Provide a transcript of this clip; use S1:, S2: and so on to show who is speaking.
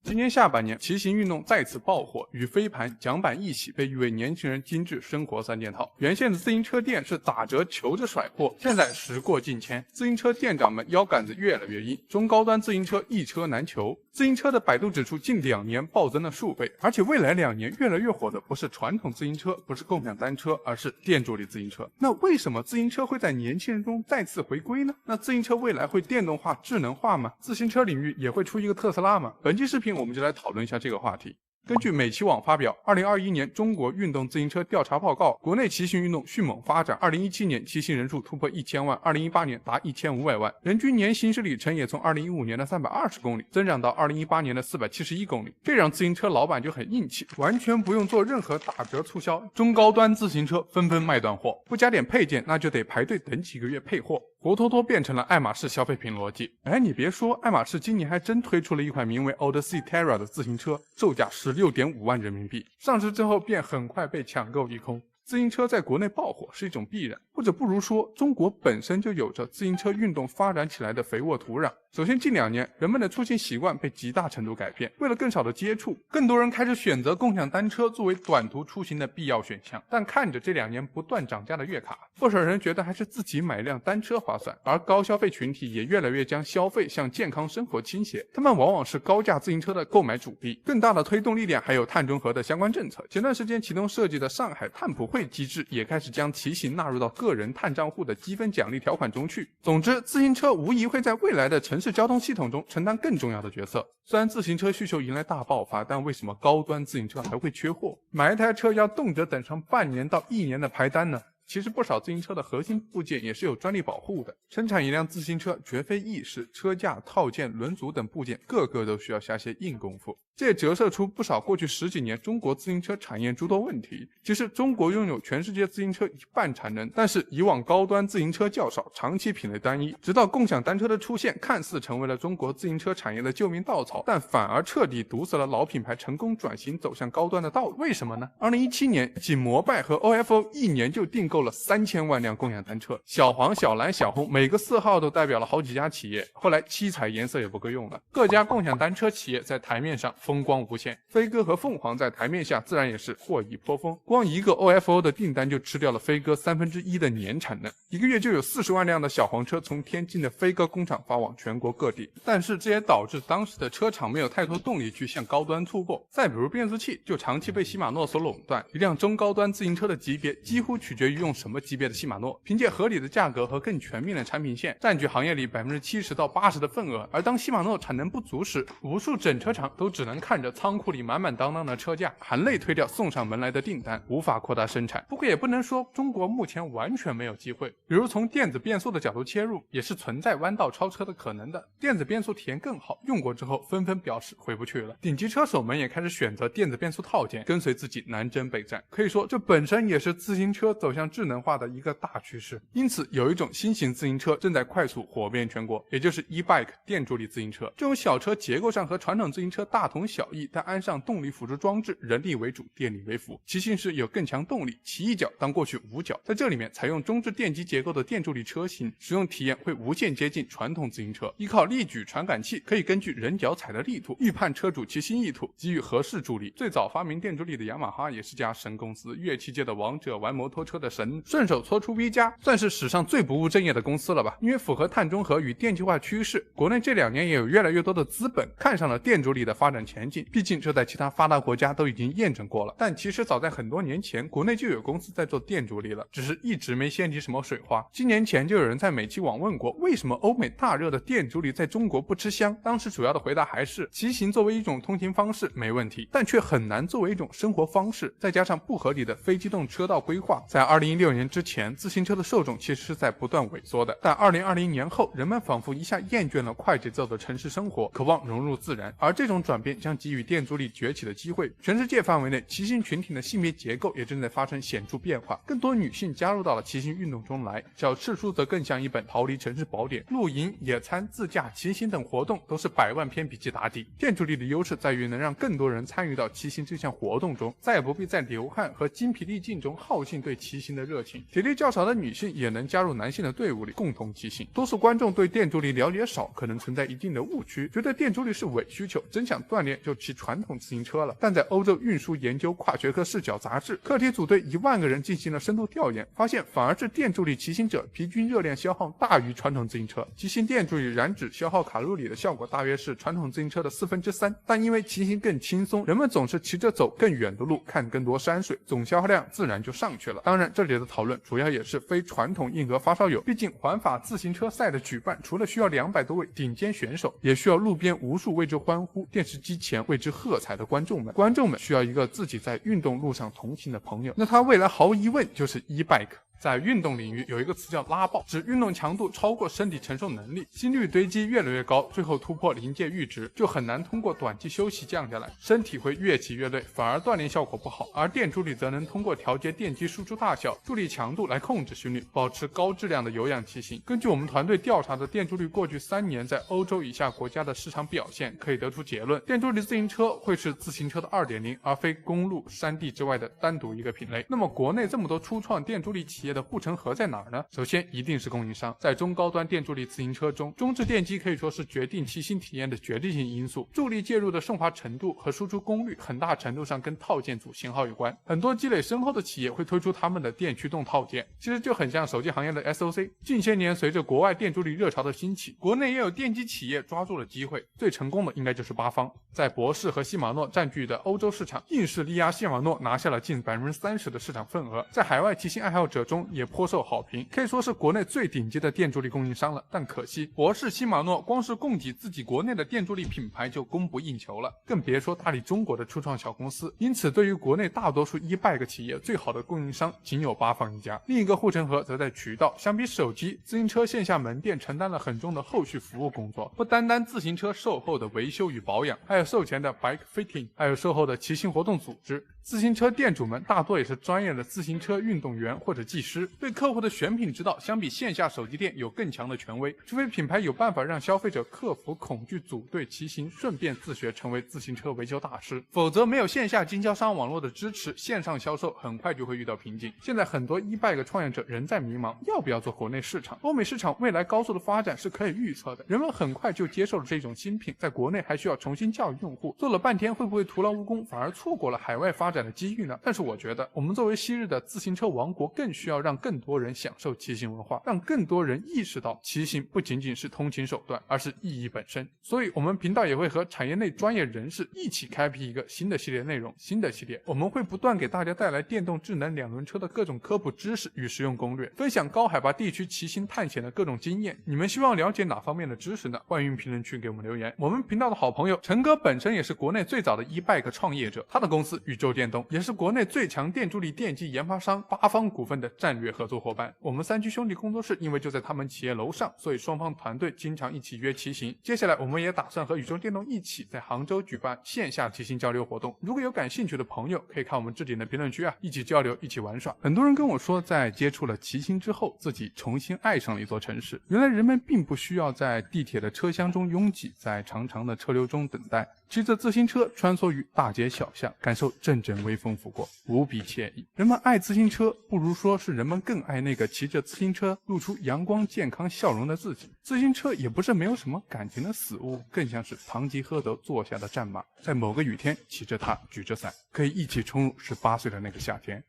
S1: 今年下半年，骑行运动再次爆火，与飞盘、桨板一起被誉为年轻人精致生活三件套。原先的自行车店是打折求着甩货，现在时过境迁，自行车店长们腰杆子越来越硬，中高端自行车一车难求。自行车的百度指数近2年暴增了数倍，而且未来2年越来越火的不是传统自行车，不是共享单车，而是电助力自行车。那为什么自行车会在年轻人中再次回归呢？那自行车未来会电动化、智能化吗？自行车领域也会出一个特斯拉吗？本期视频我们就来讨论一下这个话题。根据美骑网发表2021年中国运动自行车调查报告，国内骑行运动迅猛发展，2017年骑行人数突破1000万，2018年达1500万，人均年行驶里程也从2015年的320公里增长到2018年的471公里，这让自行车老板就很硬气，完全不用做任何打折促销，中高端自行车纷纷卖断货，不加点配件那就得排队等几个月配货，活脱脱变成了爱马仕消费品逻辑。你别说，爱马仕今年还真推出了一款名为 Odyssey Terra 的自行车，售价16.5万人民币，上市之后便很快被抢购一空。自行车在国内爆火是一种必然，或者不如说，中国本身就有着自行车运动发展起来的肥沃土壤。首先，近2年人们的出行习惯被极大程度改变，为了更少的接触，更多人开始选择共享单车作为短途出行的必要选项。但看着这2年不断涨价的月卡，不少人觉得还是自己买辆单车划算。而高消费群体也越来越将消费向健康生活倾斜，他们往往是高价自行车的购买主力。更大的推动力量还有碳中和的相关政策。前段时间启动设计的上海碳普惠机制也开始将骑行纳入到个人碳账户的积分奖励条款中去。总之，自行车无疑会在未来的城市交通系统中承担更重要的角色。虽然自行车需求迎来大爆发，但为什么高端自行车还会缺货？买一台车要动辄等上半年到1年的排单呢？其实不少自行车的核心部件也是有专利保护的，生产一辆自行车绝非易事，车架、套件、轮组等部件个个都需要下些硬功夫。这也折射出不少过去10几年中国自行车产业诸多问题。其实中国拥有全世界自行车1半产能，但是以往高端自行车较少，长期品类单一，直到共享单车的出现，看似成为了中国自行车产业的救命稻草，但反而彻底堵死了老品牌成功转型走向高端的道路。为什么呢？2017年仅摩拜和 OFO 1年就订购了3000万辆共享单车，小黄、小蓝、小红每个4号都代表了好几家企业，后来7彩颜色也不够用了，各家共享单车企业在台面上风光无限，飞鸽和凤凰在台面下自然也是获益颇丰，光一个 OFO 的订单就吃掉了飞鸽1/3的年产能，一个月就有40万辆的小黄车从天津的飞鸽工厂发往全国各地。但是这也导致当时的车厂没有太多动力去向高端突破。再比如变速器就长期被禧玛诺所垄断，一辆中高端自行车的级别几乎取决于用什么级别的禧玛诺，凭借合理的价格和更全面的产品线占据行业里70%到80%的份额。而当禧玛诺产能不足时，无数整车厂都只能看着仓库里满满当当的车架，含泪推掉送上门来的订单，无法扩大生产。不过也不能说中国目前完全没有机会，比如从电子变速的角度切入，也是存在弯道超车的可能的。电子变速体验更好，用过之后纷纷表示回不去了。顶级车手们也开始选择电子变速套件，跟随自己南征北战。可以说这本身也是自行车走向智能化的一个大趋势。因此有一种新型自行车正在快速火遍全国，也就是 e-bike 电助力自行车。这种小车结构上和传统自行车大同小异，但安上动力辅助装置，人力为主，电力为辅，骑行时有更强动力，骑一脚当过去5脚。在这里面采用中置电机结构的电助力车型，使用体验会无限接近传统自行车。依靠力矩传感器，可以根据人脚踩的力度预判车主骑行意图，给予合适助力。最早发明电助力的雅马哈也是家神公司，乐器界的王者，玩摩托车的神，顺手搓出 V+，算是史上最不务正业的公司了吧。因为符合碳中和与电气化趋势，国内这2年也有越来越多的资本看上了电助力的发展前景，毕竟这在其他发达国家都已经验证过了。但其实早在很多年前，国内就有公司在做电助力了，只是一直没掀起什么水花。几年前就有人在美骑网问过，为什么欧美大热的电助力在中国不吃香？当时主要的回答还是，骑行作为一种通勤方式没问题，但却很难作为一种生活方式，再加上不合理的非机动车道规划。在2016年之前，自行车的受众其实是在不断萎缩的，但2020年后，人们仿佛一下厌倦了快节奏的城市生活，渴望融入自然，而这种转变将给予电助力崛起的机会。全世界范围内，骑行群体的性别结构也正在发生显著变化，更多女性加入到了骑行运动中来。小赤书则更像一本逃离城市宝典，露营、野餐、自驾、骑行等活动都是100万篇笔记打底。电助力的优势在于能让更多人参与到骑行这项活动中，再也不必在流汗和精疲力尽中耗尽对骑行的的热情，体力较少的女性也能加入男性的队伍里共同骑行。多数观众对电助力了解少，可能存在一定的误区，觉得电助力是伪需求，真想锻炼就骑传统自行车了。但在欧洲运输研究跨学科视角杂志，课题组对1万个人进行了深度调研，发现反而是电助力骑行者平均热量消耗大于传统自行车，骑行电助力燃脂消耗卡路里的效果大约是传统自行车的3/4，但因为骑行更轻松，人们总是骑着走更远的路，看更多山水，总消耗量自然就上去了。当然，这里的讨论主要也是非传统硬核发烧友，毕竟环法自行车赛的举办，除了需要200多位顶尖选手，也需要路边无数为之欢呼、电视机前为之喝彩的观众们。观众们需要一个自己在运动路上同行的朋友，那他未来毫无疑问就是 e-bike。在运动领域有一个词叫拉爆，指运动强度超过身体承受能力，心率堆积越来越高，最后突破临界阈值，就很难通过短期休息降下来，身体会越骑越累，反而锻炼效果不好。而电助力则能通过调节电机输出大小、助力强度来控制心率，保持高质量的有氧骑行。根据我们团队调查的电助力过去3年在欧洲以下国家的市场表现，可以得出结论，电助力自行车会是自行车的2.0，而非公路、山地之外的单独一个品类。那么国内这么多初创电助力企业的护城河在哪儿呢？首先一定是供应商。在中高端电助力自行车中，中置电机可以说是决定骑行体验的决定性因素，助力介入的顺滑程度和输出功率很大程度上跟套件组型号有关。很多积累深厚的企业会推出他们的电驱动套件，其实就很像手机行业的 SOC。 近些年随着国外电助力热潮的兴起，国内也有电机企业抓住了机会，最成功的应该就是八方。在博世和西马诺占据的欧洲市场，硬是力压西马诺拿下了近 30% 的市场份额，在海外骑行爱好者中也颇受好评，可以说是国内最顶级的电助力供应商了。但可惜博世、西马诺光是供给自己国内的电助力品牌就供不应求了，更别说搭理中国的初创小公司。因此对于国内大多数 e-bike 企业，最好的供应商仅有八方一家。另一个护城河则在渠道，相比手机，自行车线下门店承担了很重的后续服务工作，不单单自行车售后的维修与保养，还有售前的 bike fitting， 还有售后的骑行活动组织。自行车店主们大多也是专业的自行车运动员或者技师，对客户的选品指导相比线下手机店有更强的权威，除非品牌有办法让消费者克服恐惧，组队骑行，顺便自学成为自行车维修大师，否则没有线下经销商网络的支持，线上销售很快就会遇到瓶颈。现在很多 e-bike 创业者仍在迷茫，要不要做国内市场？欧美市场未来高速的发展是可以预测的，人们很快就接受了这种新品，在国内还需要重新教育用户，做了半天会不会徒劳无功，反而错过了海外发展的机遇呢？但是我觉得我们作为昔日的自行车王国，更需要让更多人享受骑行文化，让更多人意识到骑行不仅仅是通勤手段，而是意义本身。所以我们频道也会和产业内专业人士一起开辟一个新的系列内容，新的系列我们会不断给大家带来电动智能2轮车的各种科普知识与实用攻略，分享高海拔地区骑行探险的各种经验。你们希望了解哪方面的知识呢？欢迎评论区给我们留言。我们频道的好朋友陈哥本身也是国内最早的 e-bike 创业者，他的公司宇宙电动也是国内最强电助力电机研发商八方股份的战略合作伙伴。我们三居兄弟工作室因为就在他们企业楼上，所以双方团队经常一起约骑行。接下来我们也打算和宇宙电动一起在杭州举办线下骑行交流活动，如果有感兴趣的朋友可以看我们置顶的评论区一起交流，一起玩耍。很多人跟我说，在接触了骑行之后，自己重新爱上了一座城市。原来人们并不需要在地铁的车厢中拥挤，在长长的车流中等待，骑着自行车穿梭于大街小巷，感受阵阵微风拂过，无比惬意。人们爱自行车，不如说是人们更爱那个骑着自行车露出阳光健康笑容的自己。自行车也不是没有什么感情的死物，更像是堂吉诃德坐下的战马，在某个雨天骑着它，举着伞，可以一起冲入18岁的那个夏天。